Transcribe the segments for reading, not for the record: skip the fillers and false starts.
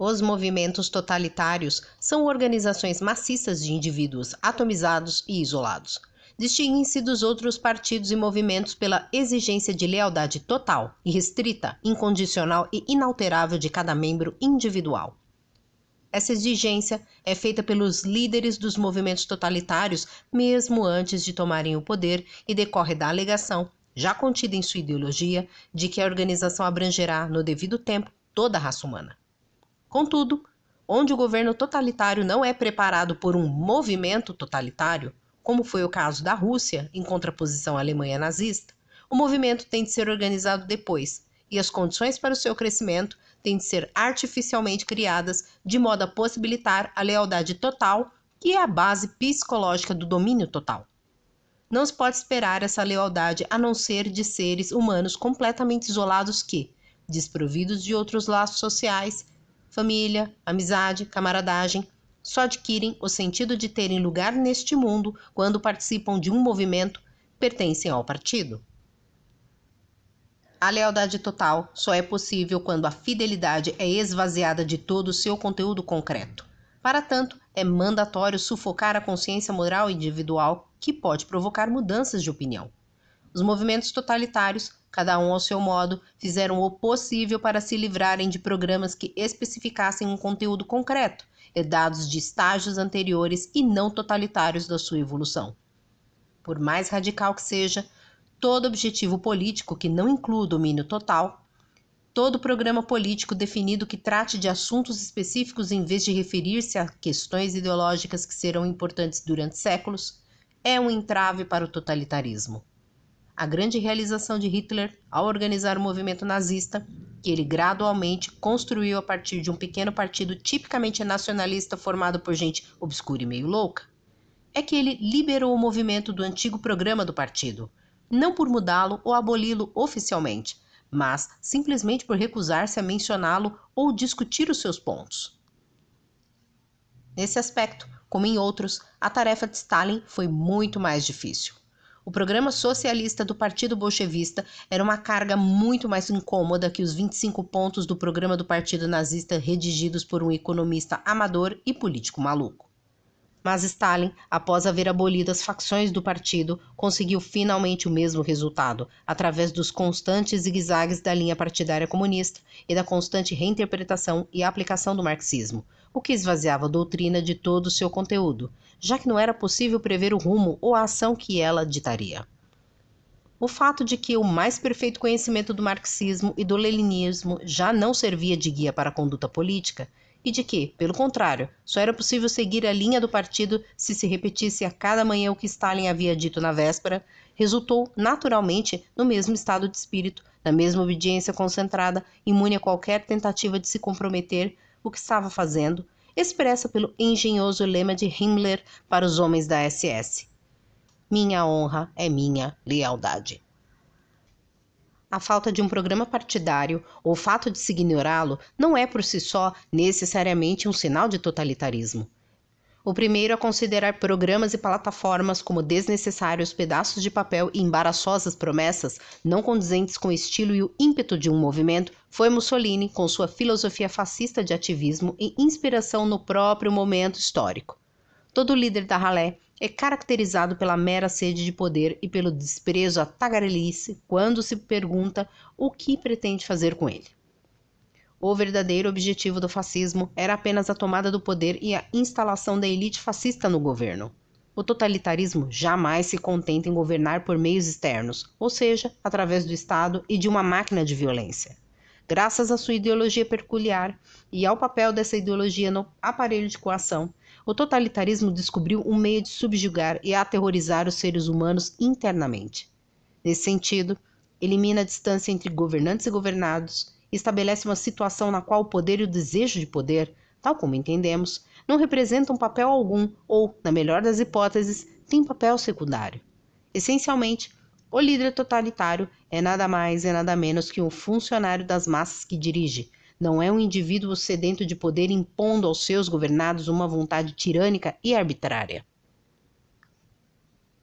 Os movimentos totalitários são organizações maciças de indivíduos atomizados e isolados. Distinguem-se dos outros partidos e movimentos pela exigência de lealdade total, irrestrita, incondicional e inalterável de cada membro individual. Essa exigência é feita pelos líderes dos movimentos totalitários mesmo antes de tomarem o poder e decorre da alegação, já contida em sua ideologia, de que a organização abrangerá, no devido tempo, toda a raça humana. Contudo, onde o governo totalitário não é preparado por um movimento totalitário, como foi o caso da Rússia, em contraposição à Alemanha nazista, o movimento tem de ser organizado depois, e as condições para o seu crescimento têm de ser artificialmente criadas de modo a possibilitar a lealdade total, que é a base psicológica do domínio total. Não se pode esperar essa lealdade a não ser de seres humanos completamente isolados que, desprovidos de outros laços sociais, família, amizade, camaradagem, só adquirem o sentido de terem lugar neste mundo quando participam de um movimento, pertencem ao partido. A lealdade total só é possível quando a fidelidade é esvaziada de todo o seu conteúdo concreto. Para tanto, é mandatório sufocar a consciência moral individual que pode provocar mudanças de opinião. Os movimentos totalitários, cada um ao seu modo, fizeram o possível para se livrarem de programas que especificassem um conteúdo concreto, herdados de estágios anteriores e não totalitários da sua evolução. Por mais radical que seja, todo objetivo político que não inclua o domínio total, todo programa político definido que trate de assuntos específicos em vez de referir-se a questões ideológicas que serão importantes durante séculos, é um entrave para o totalitarismo. A grande realização de Hitler ao organizar o movimento nazista, que ele gradualmente construiu a partir de um pequeno partido tipicamente nacionalista formado por gente obscura e meio louca, é que ele liberou o movimento do antigo programa do partido, não por mudá-lo ou aboli-lo oficialmente, mas simplesmente por recusar-se a mencioná-lo ou discutir os seus pontos. Nesse aspecto, como em outros, a tarefa de Stalin foi muito mais difícil. O programa socialista do Partido Bolchevista era uma carga muito mais incômoda que os 25 pontos do programa do Partido Nazista redigidos por um economista amador e político maluco. Mas Stalin, após haver abolido as facções do partido, conseguiu finalmente o mesmo resultado, através dos constantes zigue-zagues da linha partidária comunista e da constante reinterpretação e aplicação do marxismo, o que esvaziava a doutrina de todo o seu conteúdo, já que não era possível prever o rumo ou a ação que ela ditaria. O fato de que o mais perfeito conhecimento do marxismo e do leninismo já não servia de guia para a conduta política, e de que, pelo contrário, só era possível seguir a linha do partido se repetisse a cada manhã o que Stalin havia dito na véspera, resultou naturalmente no mesmo estado de espírito, na mesma obediência concentrada, imune a qualquer tentativa de se comprometer o que estava fazendo, expressa pelo engenhoso lema de Himmler para os homens da SS: "Minha honra é minha lealdade." A falta de um programa partidário ou o fato de se ignorá-lo não é por si só necessariamente um sinal de totalitarismo. O primeiro a considerar programas e plataformas como desnecessários pedaços de papel e embaraçosas promessas não condizentes com o estilo e o ímpeto de um movimento foi Mussolini, com sua filosofia fascista de ativismo e inspiração no próprio momento histórico. Todo líder da ralé é caracterizado pela mera sede de poder e pelo desprezo à tagarelice quando se pergunta o que pretende fazer com ele. O verdadeiro objetivo do fascismo era apenas a tomada do poder e a instalação da elite fascista no governo. O totalitarismo jamais se contenta em governar por meios externos, ou seja, através do Estado e de uma máquina de violência. Graças à sua ideologia peculiar e ao papel dessa ideologia no aparelho de coação, o totalitarismo descobriu um meio de subjugar e aterrorizar os seres humanos internamente. Nesse sentido, elimina a distância entre governantes e governados e estabelece uma situação na qual o poder e o desejo de poder, tal como entendemos, não representam papel algum ou, na melhor das hipóteses, têm papel secundário. Essencialmente, o líder totalitário é nada mais e nada menos que um funcionário das massas que dirige. Não é um indivíduo sedento de poder impondo aos seus governados uma vontade tirânica e arbitrária.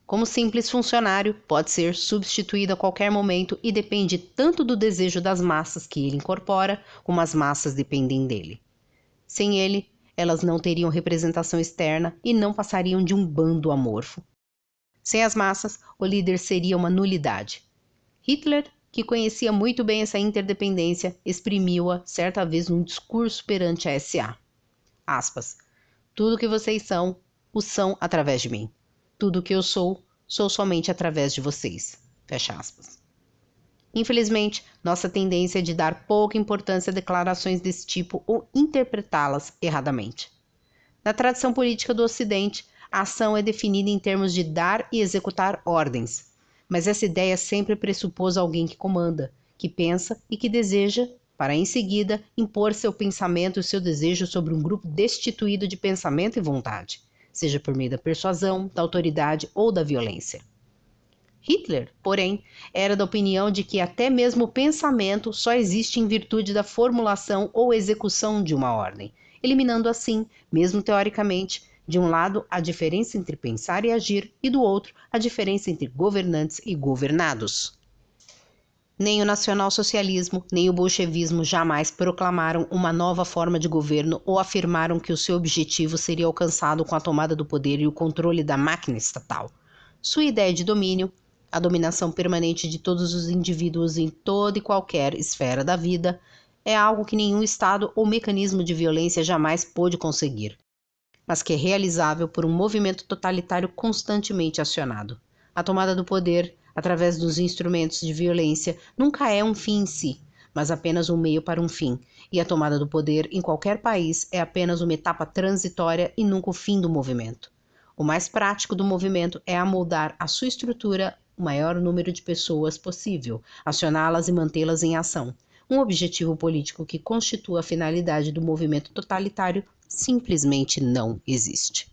Como simples funcionário, pode ser substituído a qualquer momento e depende tanto do desejo das massas que ele incorpora, como as massas dependem dele. Sem ele, elas não teriam representação externa e não passariam de um bando amorfo. Sem as massas, o líder seria uma nulidade. Hitler, que conhecia muito bem essa interdependência, exprimiu-a certa vez num discurso perante a SA. Aspas, tudo que vocês são, o são através de mim. Tudo que eu sou, sou somente através de vocês. Fecha aspas. Infelizmente, nossa tendência é de dar pouca importância a declarações desse tipo ou interpretá-las erradamente. Na tradição política do Ocidente, a ação é definida em termos de dar e executar ordens, mas essa ideia sempre pressupôs alguém que comanda, que pensa e que deseja, para em seguida impor seu pensamento e seu desejo sobre um grupo destituído de pensamento e vontade, seja por meio da persuasão, da autoridade ou da violência. Hitler, porém, era da opinião de que até mesmo o pensamento só existe em virtude da formulação ou execução de uma ordem, eliminando assim, mesmo teoricamente, de um lado a diferença entre pensar e agir e do outro a diferença entre governantes e governados. Nem o nacionalsocialismo, nem o bolchevismo jamais proclamaram uma nova forma de governo ou afirmaram que o seu objetivo seria alcançado com a tomada do poder e o controle da máquina estatal. Sua ideia de domínio, a dominação permanente de todos os indivíduos em toda e qualquer esfera da vida, é algo que nenhum Estado ou mecanismo de violência jamais pôde conseguir, mas que é realizável por um movimento totalitário constantemente acionado. A tomada do poder, através dos instrumentos de violência, nunca é um fim em si, mas apenas um meio para um fim, e a tomada do poder em qualquer país é apenas uma etapa transitória e nunca o fim do movimento. O mais prático do movimento é amoldar a sua estrutura o maior número de pessoas possível, acioná-las e mantê-las em ação. Um objetivo político que constitua a finalidade do movimento totalitário simplesmente não existe.